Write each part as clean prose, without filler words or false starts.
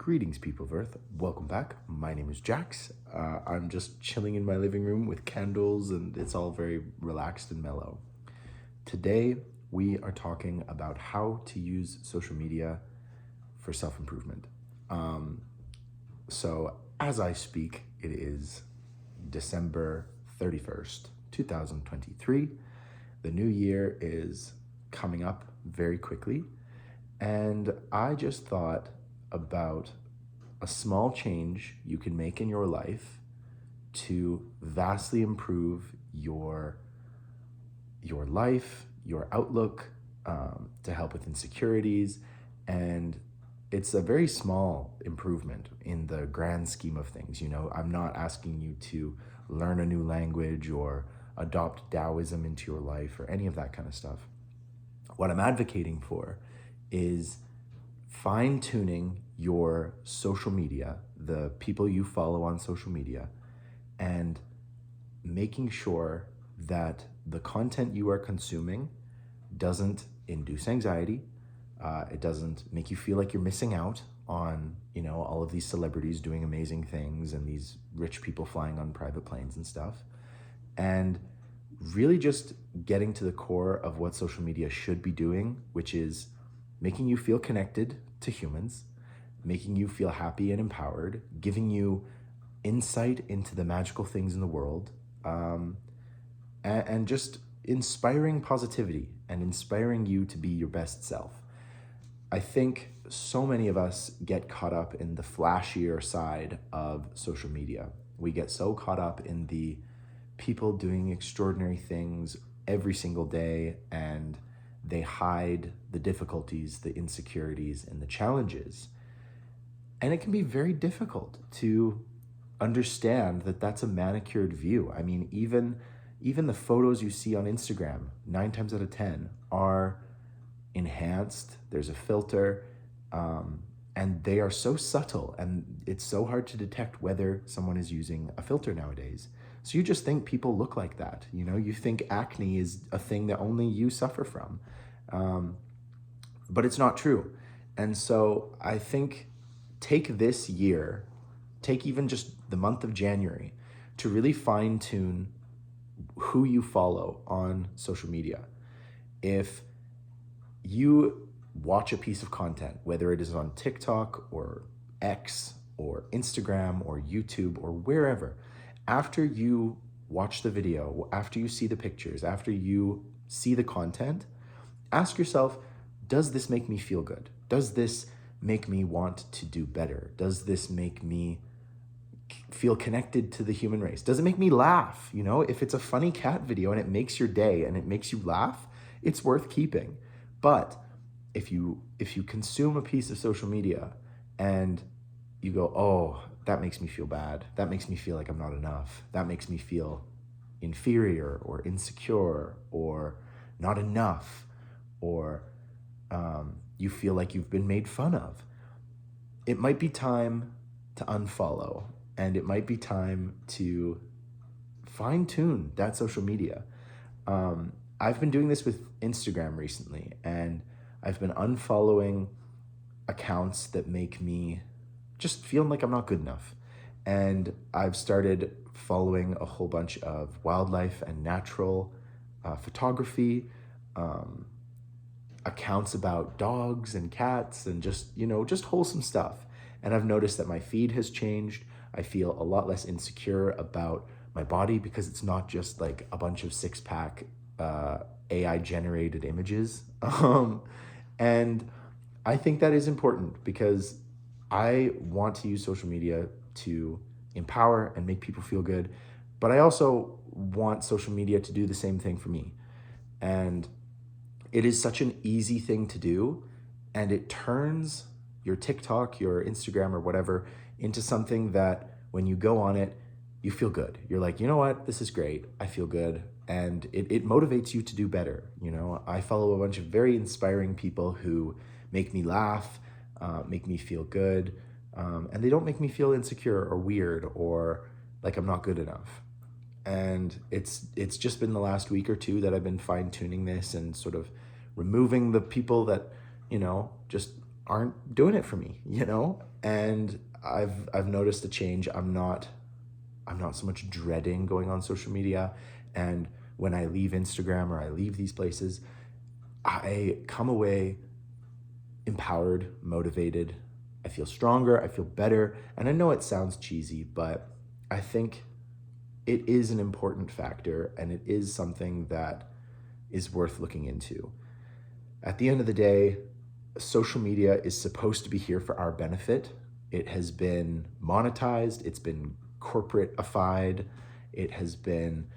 Greetings, people of Earth. Welcome back. My name is Jax. I'm just chilling in my living room with candles, and it's all very relaxed and mellow. Today, we are talking about how to use social media for self-improvement. So, as I speak, it is December 31st, 2023. The new year is coming up very quickly, and I just thought about a small change you can make in your life to vastly improve your life, your outlook, to help with insecurities. And it's a very small improvement in the grand scheme of things. You know, I'm not asking you to learn a new language or adopt Taoism into your life or any of that kind of stuff. What I'm advocating for is fine-tuning your social media, the people you follow on social media, and making sure that the content you are consuming doesn't induce anxiety. It doesn't make you feel like you're missing out on, all of these celebrities doing amazing things and these rich people flying on private planes and stuff. And really just getting to the core of what social media should be doing, which is making you feel connected to humans, making you feel happy and empowered, giving you insight into the magical things in the world, and just inspiring positivity and inspiring you to be your best self. I think so many of us get caught up in the flashier side of social media. We get so caught up in the people doing extraordinary things every single day, and they hide the difficulties, the insecurities, and the challenges. And it can be very difficult to understand that that's a manicured view. I mean, even the photos you see on Instagram, 9 times out of 10, are enhanced. There's a filter, and they are so subtle, and it's so hard to detect whether someone is using a filter nowadays. So you just think people look like that. You think acne is a thing that only you suffer from. But it's not true. And so I think take this year, take even just the month of January, to really fine tune who you follow on social media. If you watch a piece of content, whether it is on TikTok or X or Instagram or YouTube or wherever, after you watch the video, after you see the pictures, after you see the content, ask yourself, does this make me feel good? Does this make me want to do better? Does this make me feel connected to the human race? Does it make me laugh? If it's a funny cat video and it makes your day and it makes you laugh, it's worth keeping. But if you consume a piece of social media and you go, oh, that makes me feel bad, that makes me feel like I'm not enough, that makes me feel inferior or insecure or not enough, or you feel like you've been made fun of, it might be time to unfollow, and it might be time to fine-tune that social media. I've been doing this with Instagram recently, and I've been unfollowing accounts that make me just feel like I'm not good enough. And I've started following a whole bunch of wildlife and natural photography, accounts about dogs and cats and just wholesome stuff. And I've noticed that my feed has changed. I feel a lot less insecure about my body because it's not just like a bunch of six-pack AI generated images. And I think that is important because I want to use social media to empower and make people feel good, but I also want social media to do the same thing for me. And it is such an easy thing to do, and it turns your TikTok, your Instagram, or whatever into something that when you go on it, you feel good. You're like, you know what, this is great. I feel good. And it motivates you to do better. I follow a bunch of very inspiring people who make me laugh, make me feel good, and they don't make me feel insecure or weird or like I'm not good enough. And it's just been the last week or two that I've been fine-tuning this and sort of removing the people that, just aren't doing it for me, you know? And I've noticed a change. I'm not so much dreading going on social media. And when I leave Instagram or I leave these places, I come away empowered, motivated. I feel stronger, I feel better. And I know it sounds cheesy, but I think it is an important factor and it is something that is worth looking into. At the end of the day, social media is supposed to be here for our benefit. It has been monetized, it's been corporate-ified, it has been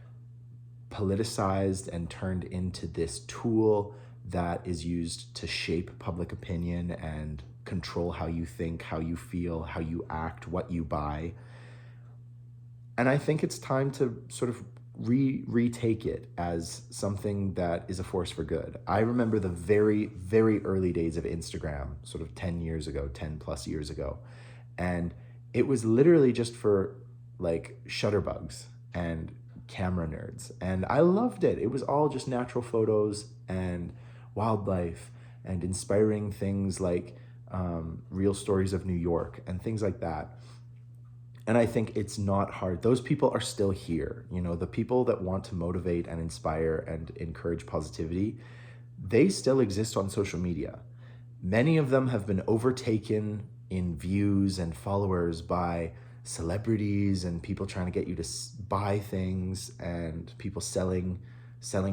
politicized and turned into this tool that is used to shape public opinion and control how you think, how you feel, how you act, what you buy. And I think it's time to sort of retake it as something that is a force for good. I remember the very, very early days of Instagram, sort of 10 years ago, 10 plus years ago. And it was literally just for like shutterbugs and camera nerds. And I loved it. It was all just natural photos and wildlife and inspiring things like real stories of New York and things like that. And I think it's not hard. Those people are still here. You know, the people that want to motivate and inspire and encourage positivity, they still exist on social media. Many of them have been overtaken in views and followers by celebrities and people trying to get you to buy things and people selling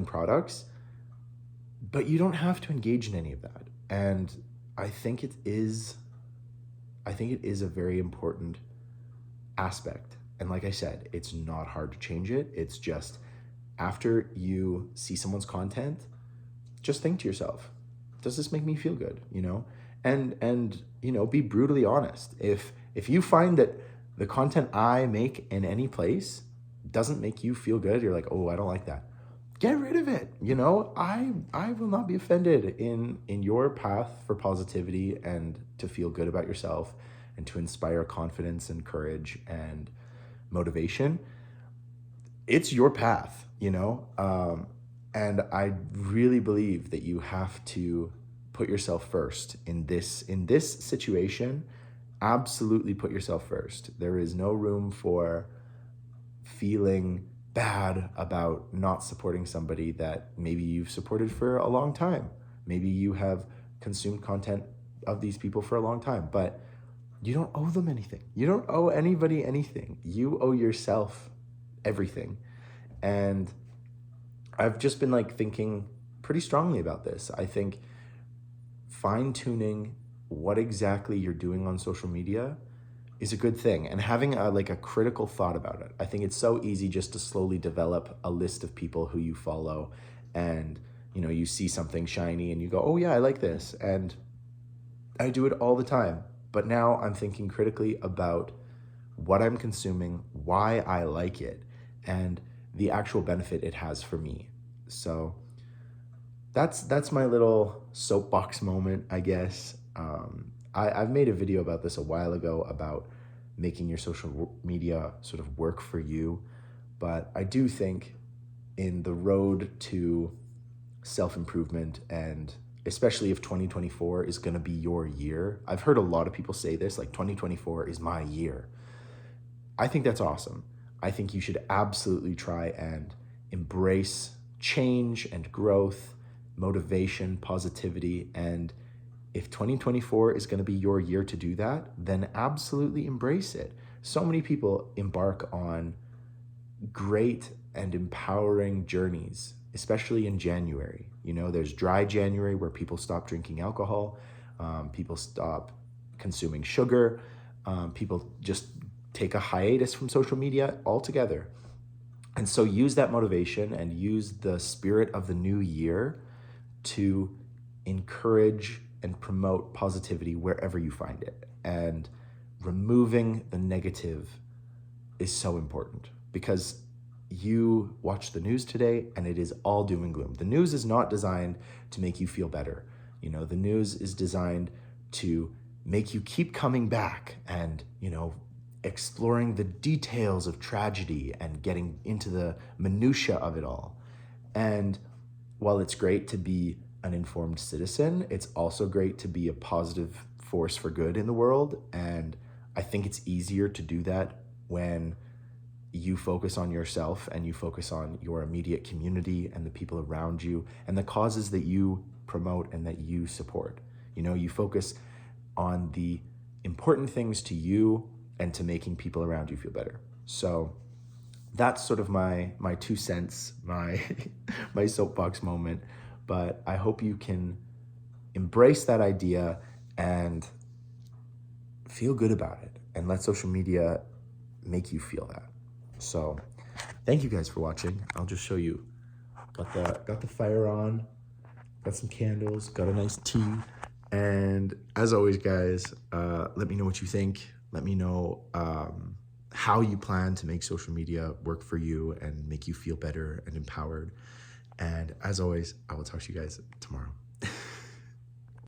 products. But you don't have to engage in any of that. And I think it is a very important aspect. And like I said, it's not hard to change it. It's just after you see someone's content, just think to yourself, does this make me feel good? You know? And you know, be brutally honest. If you find that the content I make in any place doesn't make you feel good, you're like, oh, I don't like that. Get rid of it. You know, I will not be offended in your path for positivity and to feel good about yourself and to inspire confidence and courage and motivation. It's your path, you know? And I really believe that you have to put yourself first in this situation. Absolutely put yourself first. There is no room for feeling bad about not supporting somebody that maybe you've supported for a long time. Maybe you have consumed content of these people for a long time, but you don't owe them anything. You don't owe anybody anything. You owe yourself everything. And I've just been like thinking pretty strongly about this. I think fine-tuning what exactly you're doing on social media is a good thing, and having a critical thought about it. I think it's so easy just to slowly develop a list of people who you follow, and you know, you see something shiny and you go, oh yeah, I like this. And I do it all the time. But now I'm thinking critically about what I'm consuming, why I like it, and the actual benefit it has for me. So that's my little soapbox moment, I guess. I've made a video about this a while ago about making your social media sort of work for you. But I do think in the road to self-improvement, and especially if 2024 is going to be your year, I've heard a lot of people say this, like 2024 is my year. I think that's awesome. I think you should absolutely try and embrace change and growth, motivation, positivity, and if 2024 is going to be your year to do that, then absolutely embrace it. So many people embark on great and empowering journeys, especially in January. You know, there's dry January where people stop drinking alcohol, people stop consuming sugar, people just take a hiatus from social media altogether. And so use that motivation and use the spirit of the new year to encourage and promote positivity wherever you find it. And removing the negative is so important, because you watch the news today and it is all doom and gloom. The news is not designed to make you feel better. You know, the news is designed to make you keep coming back and, you know, exploring the details of tragedy and getting into the minutia of it all. And while it's great to be an informed citizen. It's also great to be a positive force for good in the world. And I think it's easier to do that when you focus on yourself and you focus on your immediate community and the people around you and the causes that you promote and that you support. You know, you focus on the important things to you and to making people around you feel better. So that's sort of my 2 cents, my my soapbox moment. But I hope you can embrace that idea and feel good about it and let social media make you feel that. So thank you guys for watching. I'll just show you. Got the fire on, got some candles, got a nice tea. And as always, guys, let me know what you think. Let me know how you plan to make social media work for you and make you feel better and empowered. And as always, I will talk to you guys tomorrow.